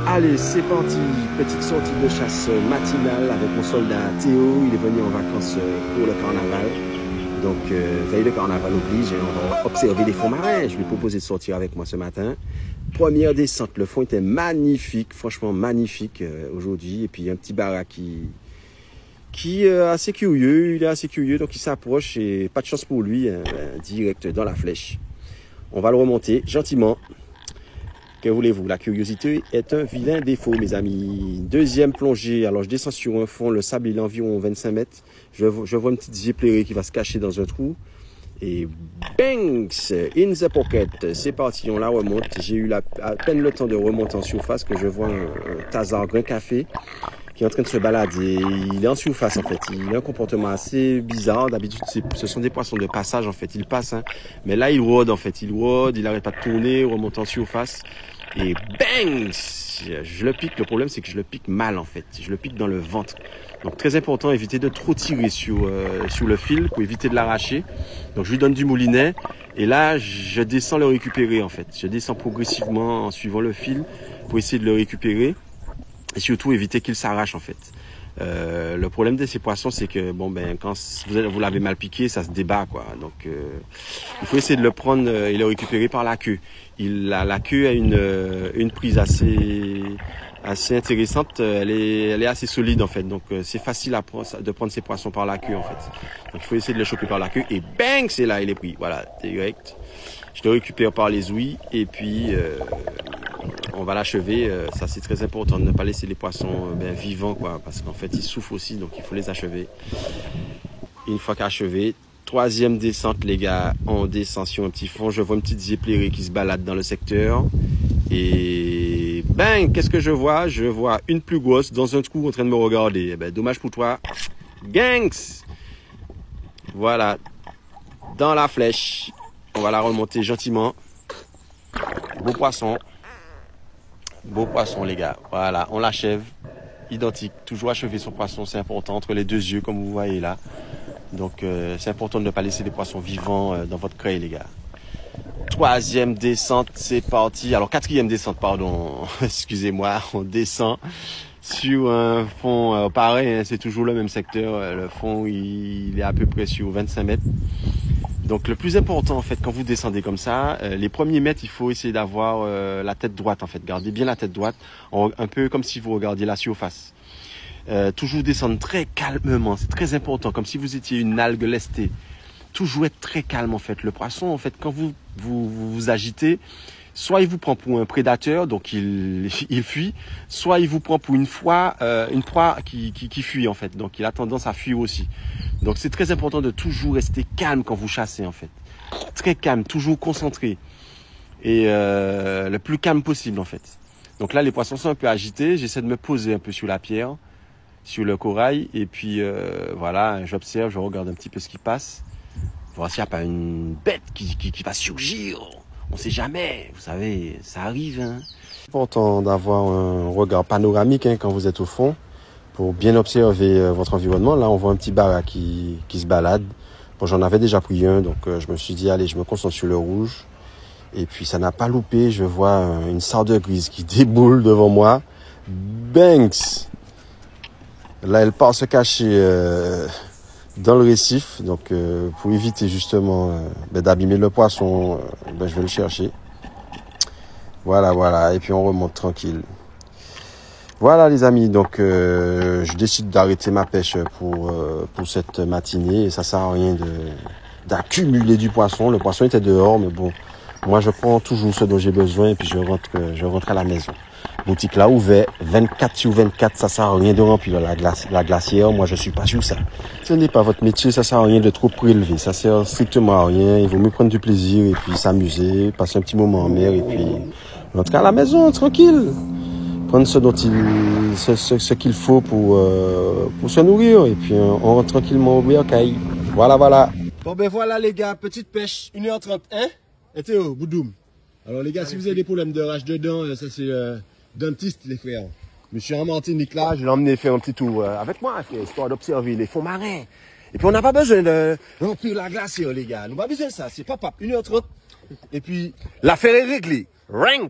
Allez, c'est parti, petite sortie de chasse matinale avec mon soldat Théo. Il est venu en vacances pour le carnaval. Donc, veille de carnaval oblige, on va observer les fonds marins. Je lui ai proposé de sortir avec moi ce matin. Première descente, le fond était magnifique, franchement magnifique aujourd'hui. Et puis, il y a un petit baraque qui est assez curieux. Il est assez curieux, donc il s'approche et pas de chance pour lui, hein, direct dans la flèche. On va le remonter gentiment. Que voulez-vous? La curiosité est un vilain défaut, mes amis. Deuxième plongée. Alors, je descends sur un fond. Le sable, il est environ 25 mètres. Je vois une petite zéplérée qui va se cacher dans un trou. Et banks! In the pocket. C'est parti, on la remonte. J'ai eu à peine le temps de remonter en surface que je vois un tasard grain café qui est en train de se balader. Il est en surface, en fait. Il a un comportement assez bizarre. D'habitude, ce sont des poissons de passage, en fait. Il passe, hein. Mais là, il rôde, en fait. Il rôde, il n'arrête pas de tourner, remonte en surface. Et bang! Je le pique. Le problème, c'est que je le pique mal, en fait. Je le pique dans le ventre. Donc, très important, éviter de trop tirer sur le fil pour éviter de l'arracher. Donc, je lui donne du moulinet. Et là, je descends le récupérer, en fait. Je descends progressivement en suivant le fil pour essayer de le récupérer. Et surtout, éviter qu'il s'arrache, en fait. Le problème de ces poissons, c'est que bon ben quand vous l'avez mal piqué, ça se débat, quoi. Donc il faut essayer de le prendre et le récupérer par la queue. La queue a une prise assez intéressante. Elle est assez solide, en fait. Donc c'est facile de prendre ces poissons par la queue, en fait. Donc il faut essayer de les choper par la queue et bang, c'est là, il est pris. Voilà, direct. Je le récupère par les ouïes et puis on va l'achever. Ça, c'est très important de ne pas laisser les poissons vivants, quoi, parce qu'en fait, ils souffrent aussi, donc il faut les achever. Une fois qu'achevé, troisième descente, les gars, on descend sur un petit fond. Je vois une petite zéplérée qui se balade dans le secteur. Et bang, qu'est-ce que je vois? Je vois une plus grosse dans un trou en train de me regarder. Eh ben, dommage pour toi. Gangs! Voilà, dans la flèche. On va la remonter gentiment. Beau poisson. Beau poisson, les gars. Voilà, on l'achève. Identique. Toujours achever son poisson, c'est important. Entre les deux yeux, comme vous voyez là. Donc, c'est important de ne pas laisser les poissons vivants dans votre craie, les gars. Troisième descente, c'est parti. Alors, quatrième descente, pardon. Excusez-moi, on descend sur un fond pareil, hein, c'est toujours le même secteur. Le fond, il est à peu près sur 25 mètres. Donc, le plus important, en fait, quand vous descendez comme ça, les premiers mètres, il faut essayer d'avoir la tête droite, en fait. Gardez bien la tête droite, un peu comme si vous regardiez la surface. Toujours descendre très calmement, c'est très important, comme si vous étiez une algue lestée. Toujours être très calme, en fait. Le poisson, en fait, quand vous agitez, soit il vous prend pour un prédateur, donc il fuit, soit il vous prend pour une proie qui fuit, en fait. Donc, il a tendance à fuir aussi. Donc, c'est très important de toujours rester calme quand vous chassez, en fait. Très calme, toujours concentré. Et le plus calme possible, en fait. Donc là, les poissons sont un peu agités. J'essaie de me poser un peu sur la pierre, sur le corail. Et puis, voilà, j'observe, je regarde un petit peu ce qui passe. Voir s'il n'y a pas une bête qui va surgir. On ne sait jamais. Vous savez, ça arrive, hein. C'est important d'avoir un regard panoramique, hein, quand vous êtes au fond, pour bien observer votre environnement. Là, on voit un petit baraque qui se balade. Bon, j'en avais déjà pris un, donc je me suis dit, allez, je me concentre sur le rouge. Et puis, ça n'a pas loupé. Je vois une sarde grise qui déboule devant moi. Banks! Là, elle part se cacher dans le récif. Donc, pour éviter justement d'abîmer le poisson, je vais le chercher. Voilà, voilà. Et puis, on remonte tranquille. Voilà, les amis. Donc, je décide d'arrêter ma pêche pour cette matinée. Et ça sert à rien d'accumuler du poisson. Le poisson était dehors, mais bon, moi, je prends toujours ce dont j'ai besoin et puis je rentre à la maison. Boutique là ouverte, 24/24, ça sert à rien de remplir la glacière. Moi, je suis pas sur ça. Ce n'est pas votre métier, ça sert à rien de trop prélever. Ça sert strictement à rien. Il vaut mieux prendre du plaisir et puis s'amuser, passer un petit moment en mer et puis rentrer à la maison, tranquille. Prendre ce qu'il faut pour se nourrir et puis on rentre tranquillement au bercail. Voilà, voilà. Bon ben voilà les gars, petite pêche, 1h30, hein? Et Théo, Boudoum. Alors les gars, si vous avez des problèmes de rage de dents, ça c'est dentiste les frères. Monsieur en Martinique là, je l'ai emmené faire un petit tour avec moi, histoire d'observer les fonds marins. Et puis on n'a pas besoin de remplir la glacière les gars, on n'a pas besoin de ça, c'est pas 1h30. Et puis l'affaire est réglée. Ring!